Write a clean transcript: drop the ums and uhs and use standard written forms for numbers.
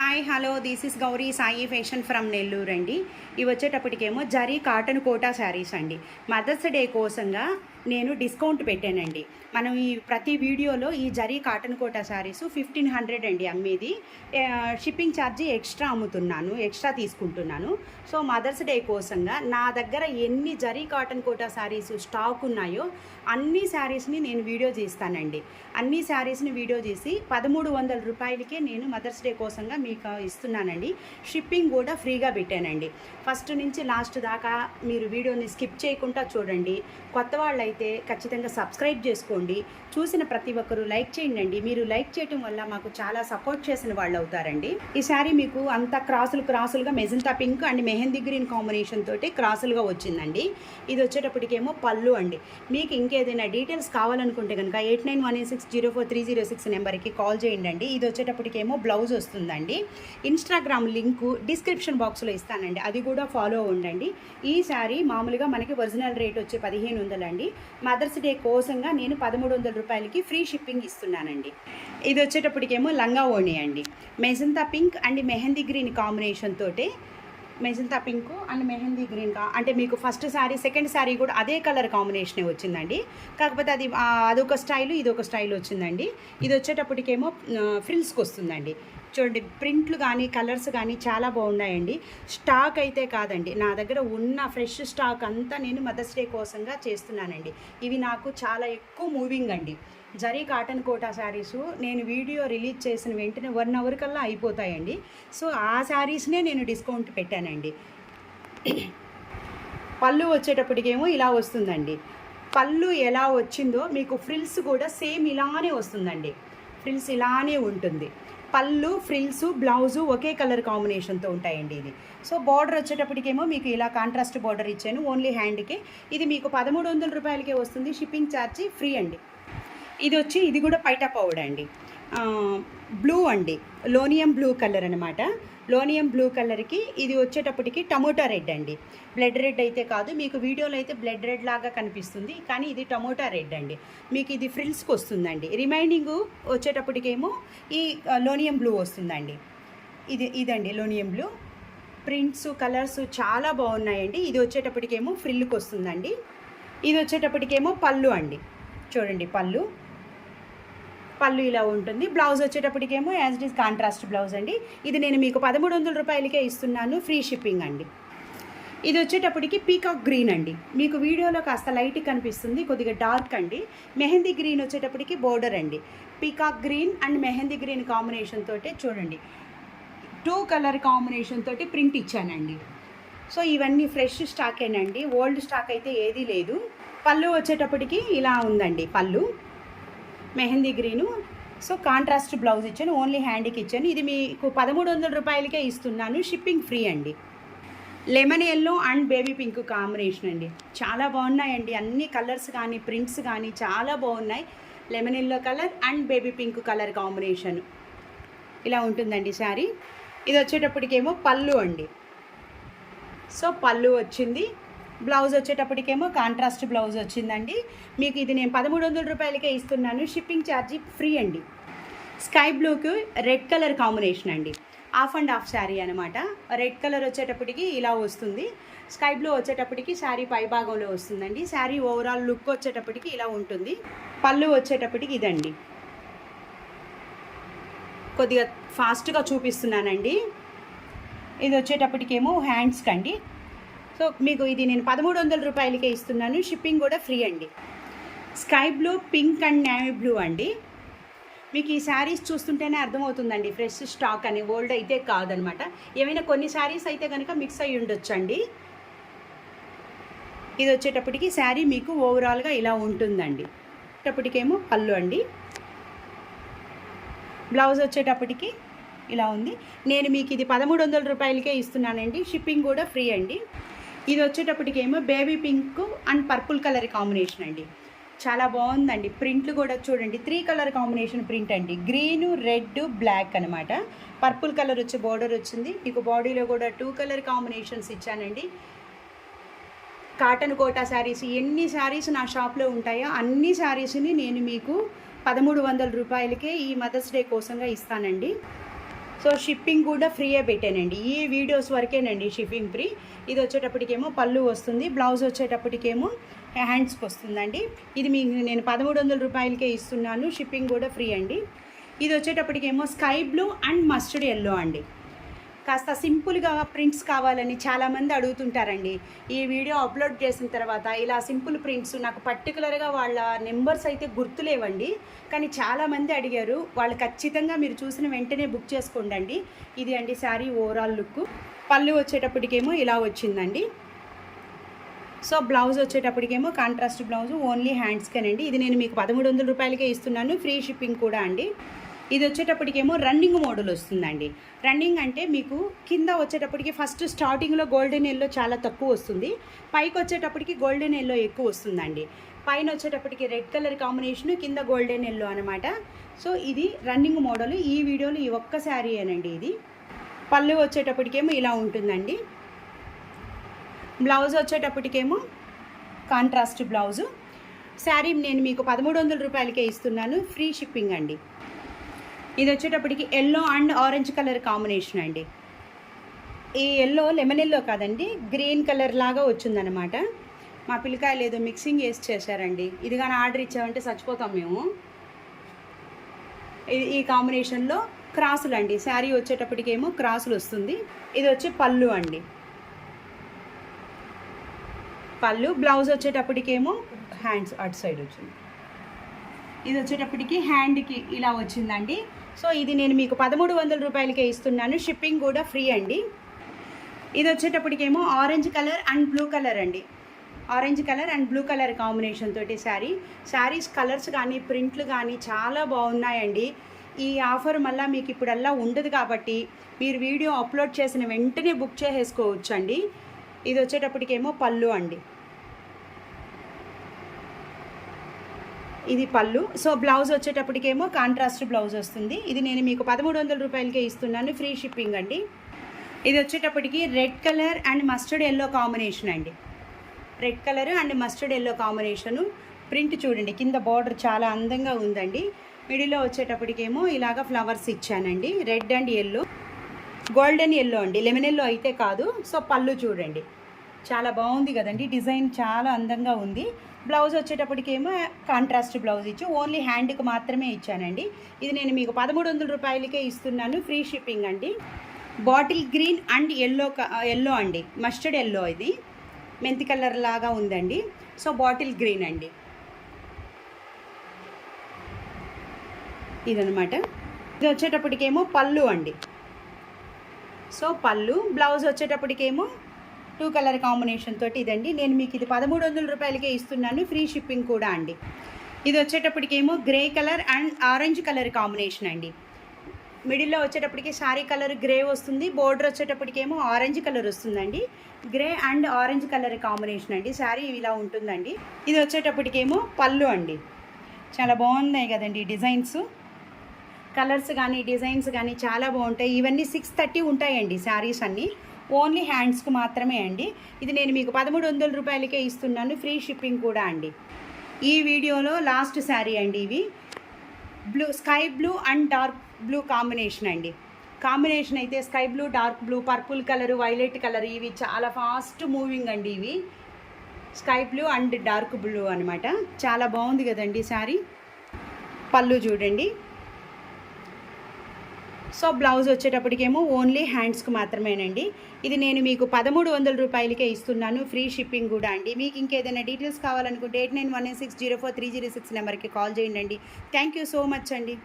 Hi hello this is Gauri Sai fashion from Nellore అండి. ఇవి వచ్చేటప్పటికేమో జరీ కాటన్ కోటా శారీస్ అండి. మదర్స్ డే కోసంగా నేను డిస్కౌంట్ పెట్టానండి. మనం ఈ ప్రతి వీడియోలో ఈ జరీ కాటన్ కోటా శారీస్ 1500 అండి అమ్మేది. షిప్పింగ్ ఛార్జీ ఎక్స్ట్రా తీసుకుంటున్నాను. సో మదర్స్ డే కోసంగా నా దగ్గర ఎన్ని zari cotton Kota saris stock ఉన్నాయో అన్ని శారీస్ని నేను వీడియో చేస్తానండి. అన్ని శారీస్ని వీడియో చేసి 1300 రూపాయలకే నేను మదర్స్ డే కోసంగా మీకు ఇస్తున్నానండి. షిప్పింగ్ కూడా ఫ్రీగా పెట్టానండి. ఫస్ట్ నుంచి లాస్ట్ దాకా మీరు వీడియోని స్కిప్ చేయకుండా చూడండి. కొత్త వాళ్ళైతే ఖచ్చితంగా సబ్స్క్రైబ్ చేసుకోండి. చూసిన ప్రతి ఒక్కరూ లైక్ చేయండి. మీరు లైక్ చేయటం వల్ల మాకు చాలా సపోర్ట్ చేసిన వాళ్ళు అవుతారండి. ఈ శారీ మీకు అంత క్రాసులుగా magenta pink and mehndi green combination తోటి క్రాసులుగా వచ్చిందండి. ఇది వచ్చేటప్పటికేమో పళ్ళు అండి. మీకు ఇంకేదైనా డీటెయిల్స్ కావాలనుకుంటే కనుక 8918604306 నెంబర్కి కాల్ చేయండి. ఇది వచ్చేటప్పటికేమో బ్లౌజ్ వస్తుందండి. ఇన్స్టాగ్రామ్ లింకు డిస్క్రిప్షన్ బాక్స్లో ఇస్తానండి, అది కూడా ఫాలో ఉండండి. ఈ శారీ మామూలుగా మనకి ఒరిజినల్ రేట్ వచ్చి 1500 అండి. మదర్స్ డే కోసంగా నేను 1300 రూపాయలకి ఫ్రీ షిప్పింగ్ ఇస్తున్నానండి. ఇది వచ్చేటప్పటికేమో లంగా ఓణి అండి. Magenta pink and mehndi green combination తోటి magenta pink and mehndi green అంటే మీకు ఫస్ట్ శారీ సెకండ్ శారీ కూడా అదే కలర్ కాంబినేషనే వచ్చిందండి. కాకపోతే అదొక స్టైలు ఇదొక స్టైల్ వచ్చిందండి. ఇది వచ్చేటప్పటికేమో ఫ్రిల్స్కి వస్తుందండి. చూడండి, ప్రింట్లు కానీ కలర్స్ కానీ చాలా బాగున్నాయండి. స్టాక్ అయితే కాదండి, నా దగ్గర ఉన్న ఫ్రెష్ స్టాక్ అంతా నేను మదర్స్ డే కోసంగా చేస్తున్నానండి. ఇవి నాకు చాలా ఎక్కువ మూవింగ్ అండి. జరీ కాటన్ కోటా శారీసు నేను వీడియో రిలీజ్ చేసిన వెంటనే 1 అవర్ కల్లా అయిపోతాయండి. సో ఆ శారీస్నే నేను డిస్కౌంట్ పెట్టానండి. పళ్ళు వచ్చేటప్పటికేమో ఇలా వస్తుందండి. పళ్ళు ఎలా వచ్చిందో మీకు ఫ్రిల్స్ కూడా సేమ్ ఇలానే వస్తుందండి. ఫ్రిల్స్ ఇలానే ఉంటుంది. పళ్ళు ఫ్రిల్స్ బ్లౌజు ఒకే కలర్ కాంబినేషన్తో ఉంటాయండి. ఇది సో బార్డర్ వచ్చేటప్పటికేమో మీకు ఇలా కాంట్రాస్ట్ బార్డర్ ఇచ్చాను ఓన్లీ హ్యాండ్కి. ఇది మీకు 1300 రూపాయలకే వస్తుంది. షిప్పింగ్ ఛార్జీ ఫ్రీ అండి. ఇది కూడా పైటా పౌడర్ అండి. బ్లూ అండి, లోనియం బ్లూ కలర్ అనమాట. లోనియం బ్లూ కలర్కి ఇది వచ్చేటప్పటికి టమోటా రెడ్ అండి. బ్లడ్ రెడ్ అయితే కాదు, మీకు వీడియోలో అయితే బ్లడ్ రెడ్ లాగా కనిపిస్తుంది, కానీ ఇది టమోటా రెడ్ అండి. మీకు ఇది ఫ్రిల్స్కి వస్తుందండి. రిమైనింగ్ వచ్చేటప్పటికేమో ఈ లోనియం బ్లూ వస్తుందండి. ఇదండి లోనియం బ్లూ. ప్రింట్స్ కలర్స్ చాలా బాగున్నాయండి. ఇది వచ్చేటప్పటికేమో ఫ్రిల్కి వస్తుందండి. ఇది వచ్చేటప్పటికేమో పళ్ళు అండి. చూడండి, పళ్ళు ఇలా ఉంటుంది. బ్లౌజ్ వచ్చేటప్పటికేమో as it is contrast blouse అండి. ఇది నేను మీకు 1300 రూపాయలకే ఇస్తున్నాను, ఫ్రీ షిప్పింగ్ అండి. ఇది వచ్చేటప్పటికి పీకాక్ గ్రీన్ అండి. మీకు వీడియోలో కాస్త లైట్ కనిపిస్తుంది, కొద్దిగా డార్క్ అండి. మెహందీ గ్రీన్ వచ్చేటప్పటికి బోర్డర్ అండి. Peacock green and mehndi green combination తోటి చూడండి, 2 కలర్ కాంబినేషన్ తోటి ప్రింట్ ఇచ్చానండి. సో ఇవన్నీ ఫ్రెష్ స్టాకేనండి, ఓల్డ్ స్టాక్ అయితే ఏదీ లేదు. పళ్ళు వచ్చేటప్పటికి ఇలా ఉందండి. పళ్ళు mehndi green. So contrast blouse ఇచ్చాను, ఓన్లీ హ్యాండ్కి ఇచ్చాను. ఇది మీకు 1300 రూపాయలకే ఇస్తున్నాను, షిప్పింగ్ ఫ్రీ అండి. Lemon yellow and baby pink combination అండి. చాలా బాగున్నాయండి. అన్ని కలర్స్ కానీ ప్రింట్స్ కానీ చాలా బాగున్నాయి. Lemon yellow colour and baby pink colour combination ఇలా ఉంటుందండి శారీ. ఇది వచ్చేటప్పటికేమో పళ్ళు అండి. సో పళ్ళు వచ్చింది. బ్లౌజ్ వచ్చేటప్పటికేమో కాంట్రాస్ట్ బ్లౌజ్ వచ్చిందండి. మీకు ఇది నేను 1300 రూపాయలకే ఇస్తున్నాను, షిప్పింగ్ ఛార్జీ ఫ్రీ అండి. స్కై బ్లూకి రెడ్ కలర్ కాంబినేషన్ అండి. హాఫ్ అండ్ హాఫ్ శారీ అనమాట. రెడ్ కలర్ వచ్చేటప్పటికి ఇలా వస్తుంది. స్కై బ్లూ వచ్చేటప్పటికి శారీ పై భాగంలో వస్తుందండి. శారీ ఓవరాల్ లుక్ వచ్చేటప్పటికి ఇలా ఉంటుంది. పళ్ళు వచ్చేటప్పటికి ఇదండి. కొద్దిగా ఫాస్ట్గా చూపిస్తున్నానండి. ఇది వచ్చేటప్పటికేమో హ్యాండ్స్కి అండి. సో మీకు ఇది నేను 1300 రూపాయలకే ఇస్తున్నాను, షిప్పింగ్ కూడా ఫ్రీ అండి. Sky blue, pink and navy blue అండి. మీకు ఈ శారీస్ చూస్తుంటేనే అర్థమవుతుందండి ఫ్రెష్ స్టాక్ అని, ఓల్డ్ అయితే కాదనమాట. ఏమైనా కొన్ని శారీస్ అయితే కనుక మిక్స్ అయ్యి ఉండొచ్చండి. ఇది వచ్చేటప్పటికి శారీ మీకు ఓవరాల్గా ఇలా ఉంటుందండి. వచ్చేటప్పటికేమో పళ్ళు అండి. బ్లౌజ్ వచ్చేటప్పటికి ఇలా ఉంది. నేను మీకు ఇది 1300 రూపాయలకే ఇస్తున్నానండి, షిప్పింగ్ కూడా ఫ్రీ అండి. ఇది వచ్చేటప్పటికేమో baby pink and purple colour combination అండి. చాలా బాగుందండి. ప్రింట్లు కూడా చూడండి, 3 కలర్ కాంబినేషన్ ప్రింట్ అండి. గ్రీను, రెడ్, బ్లాక్ అనమాట. పర్పుల్ కలర్ వచ్చి బోర్డర్ వచ్చింది. మీకు బాడీలో కూడా 2 కలర్ కాంబినేషన్స్ ఇచ్చానండి. కాటన్ కోటా శారీస్ ఎన్ని శారీస్ నా షాప్లో ఉంటాయో అన్ని శారీస్ని నేను మీకు 1300 రూపాయలకే ఈ మదర్స్ డే కోసంగా ఇస్తానండి. సో షిప్పింగ్ కూడా ఫ్రీయే పెట్టానండి. ఈ వీడియోస్ వరకేనండి షిప్పింగ్ ఫ్రీ. ఇది వచ్చేటప్పటికేమో పళ్ళు వస్తుంది, బ్లౌజ్ వచ్చేటప్పటికేమో హ్యాండ్స్కి వస్తుందండి. ఇది మీకు నేను 1300 రూపాయలకే ఇస్తున్నాను, షిప్పింగ్ కూడా ఫ్రీ అండి. ఇది వచ్చేటప్పటికేమో sky blue and mustard yellow అండి. కాస్త సింపుల్గా ప్రింట్స్ కావాలని చాలామంది అడుగుతుంటారండి. ఈ వీడియో అప్లోడ్ చేసిన తర్వాత ఇలా సింపుల్ ప్రింట్స్ నాకు పర్టికులర్గా వాళ్ళ నెంబర్స్ అయితే గుర్తులేవండి, కానీ చాలామంది అడిగారు. వాళ్ళు ఖచ్చితంగా మీరు చూసిన వెంటనే బుక్ చేసుకోండి. ఇది అండి శారీ ఓవరాల్ లుక్. పళ్ళు వచ్చేటప్పటికేమో ఇలా వచ్చిందండి. సో బ్లౌజ్ వచ్చేటప్పటికేమో కాంట్రాస్ట్ బ్లౌజ్, ఓన్లీ హ్యాండ్స్కేనండి. ఇది నేను మీకు 1300 రూపాయలకే ఇస్తున్నాను, ఫ్రీ షిప్పింగ్ కూడా అండి. ఇది వచ్చేటప్పటికేమో రన్నింగ్ మోడల్ వస్తుందండి. రన్నింగ్ అంటే మీకు కింద వచ్చేటప్పటికి ఫస్ట్ స్టార్టింగ్లో గోల్డెన్ ఎల్లో చాలా తక్కువ వస్తుంది, పైకి వచ్చేటప్పటికి గోల్డెన్ ఎల్లో ఎక్కువ వస్తుందండి. పైన వచ్చేటప్పటికి రెడ్ కలర్ కాంబినేషను, కింద గోల్డెన్ ఎల్లో అనమాట. సో ఇది రన్నింగ్ మోడల్. ఈ వీడియోలో ఈ ఒక్క శారీయేనండి ఇది. పళ్ళు వచ్చేటప్పటికేమో ఇలా ఉంటుందండి. బ్లౌజ్ వచ్చేటప్పటికేమో కాంట్రాస్ట్ బ్లౌజు. శారీ నేను మీకు 1300 రూపాయలకే ఇస్తున్నాను, ఫ్రీ షిప్పింగ్ అండి. ఇది వచ్చేటప్పటికి yellow and orange colour combination అండి. ఈ ఎల్లో లెమన్ ఎల్లో కాదండి, గ్రీన్ కలర్ లాగా వచ్చిందనమాట. మా పిల్లకాయలు ఏదో మిక్సింగ్ వేసి చేశారండి. ఇది కానీ ఆర్డర్ ఇచ్చామంటే చచ్చిపోతాం మేము. ఈ కాంబినేషన్లో క్రాసులు అండి. శారీ వచ్చేటప్పటికేమో క్రాసులు వస్తుంది. ఇది వచ్చి పళ్ళు అండి. పళ్ళు, బ్లౌజ్ వచ్చేటప్పటికేమో హ్యాండ్స్ అటు సైడ్ వచ్చింది. ఇది వచ్చేటప్పటికి హ్యాండ్కి ఇలా వచ్చిందండి. సో ఇది నేను మీకు 1300 రూపాయలకే ఇస్తున్నాను, షిప్పింగ్ కూడా ఫ్రీ అండి. ఇది వచ్చేటప్పటికేమో orange colour and blue colour అండి. Orange colour and blue colour combination తోటి శారీస్ కలర్స్ కానీ ప్రింట్లు కానీ చాలా బాగున్నాయండి. ఈ ఆఫర్ మళ్ళీ మీకు ఇప్పుడల్లా ఉండదు కాబట్టి మీరు వీడియో అప్లోడ్ చేసిన వెంటనే బుక్ చేసేసుకోవచ్చు అండి. ఇది వచ్చేటప్పటికేమో పళ్ళు అండి. ఇది పళ్ళు. సో బ్లౌజ్ వచ్చేటప్పటికేమో కాంట్రాస్ట్ బ్లౌజ్ వస్తుంది. ఇది నేను మీకు 1300 రూపాయలకే ఇస్తున్నాను, ఫ్రీ షిప్పింగ్ అండి. ఇది వచ్చేటప్పటికి red colour and mustard yellow combination అండి. Red colour and mustard yellow combination. Print చూడండి, కింద బార్డర్ చాలా అందంగా ఉందండి. మిడిల్లో వచ్చేటప్పటికేమో ఇలాగ ఫ్లవర్స్ ఇచ్చానండి. Red and yellow, golden yellow అండి, లెమన్ ఎల్లో అయితే కాదు. సో పళ్ళు చూడండి, చాలా బాగుంది కదండి, డిజైన్ చాలా అందంగా ఉంది. బ్లౌజ్ వచ్చేటప్పటికేమో కాంట్రాస్ట్ బ్లౌజ్ ఇచ్చి ఓన్లీ హ్యాండ్కి మాత్రమే ఇచ్చానండి. ఇది నేను మీకు 1300 రూపాయలకే ఇస్తున్నాను, ఫ్రీ షిప్పింగ్ అండి. బాటిల్ గ్రీన్ అండ్ ఎల్లో అండి, మస్టర్డ్ ఎల్లో, ఇది మెంతి కలర్ లాగా ఉందండి. సో బాటిల్ గ్రీన్ అండి ఇదనమాట. ఇది వచ్చేటప్పటికేమో పళ్ళు అండి. సో పళ్ళు, బ్లౌజ్ వచ్చేటప్పటికేమో 2 కలర్ కాంబినేషన్ తోటి ఇదండి. నేను మీకు ఇది 1300 రూపాయలకే ఇస్తున్నాను, ఫ్రీ షిప్పింగ్ కూడా అండి. ఇది వచ్చేటప్పటికేమో grey colour and orange colour combination అండి. మిడిల్లో వచ్చేటప్పటికి శారీ కలర్ గ్రే వస్తుంది, బోర్డర్ వచ్చేటప్పటికేమో ఆరెంజ్ కలర్ వస్తుందండి. Grey and orange colour combination అండి. శారీ ఇలా ఉంటుందండి. ఇది వచ్చేటప్పటికేమో పళ్ళు అండి. చాలా బాగున్నాయి కదండి డిజైన్స్, కలర్స్ కానీ డిజైన్స్ కానీ చాలా బాగుంటాయి. ఇవన్నీ 630 ఉంటాయండి శారీస్ అన్నీ, ఓన్లీ హ్యాండ్స్కి మాత్రమే అండి. ఇది నేను మీకు 1300 రూపాయలకే ఇస్తున్నాను, ఫ్రీ షిప్పింగ్ కూడా అండి. ఈ వీడియోలో లాస్ట్ శారీ అండి. ఇవి blue, sky blue and dark blue combination అండి. కాంబినేషన్ అయితే sky blue, dark blue, purple colour, violet colour, ఇవి చాలా ఫాస్ట్ మూవింగ్ అండి. ఇవి sky blue and dark blue అనమాట. చాలా బాగుంది కదండి శారీ. పళ్ళు చూడండి. సో బ్లౌజ్ వచ్చేటప్పటికేమో ఓన్లీ హ్యాండ్స్కి మాత్రమేనండి. ఇది నేను మీకు 1300 రూపాయలకే ఇస్తున్నాను, ఫ్రీ షిప్పింగ్ కూడా అండి. మీకు ఇంకేదైనా డీటెయిల్స్ కావాలనుకుంటే 8918604306 నెంబర్కి కాల్ చేయండి. థ్యాంక్ యూ సో మచ్ అండి.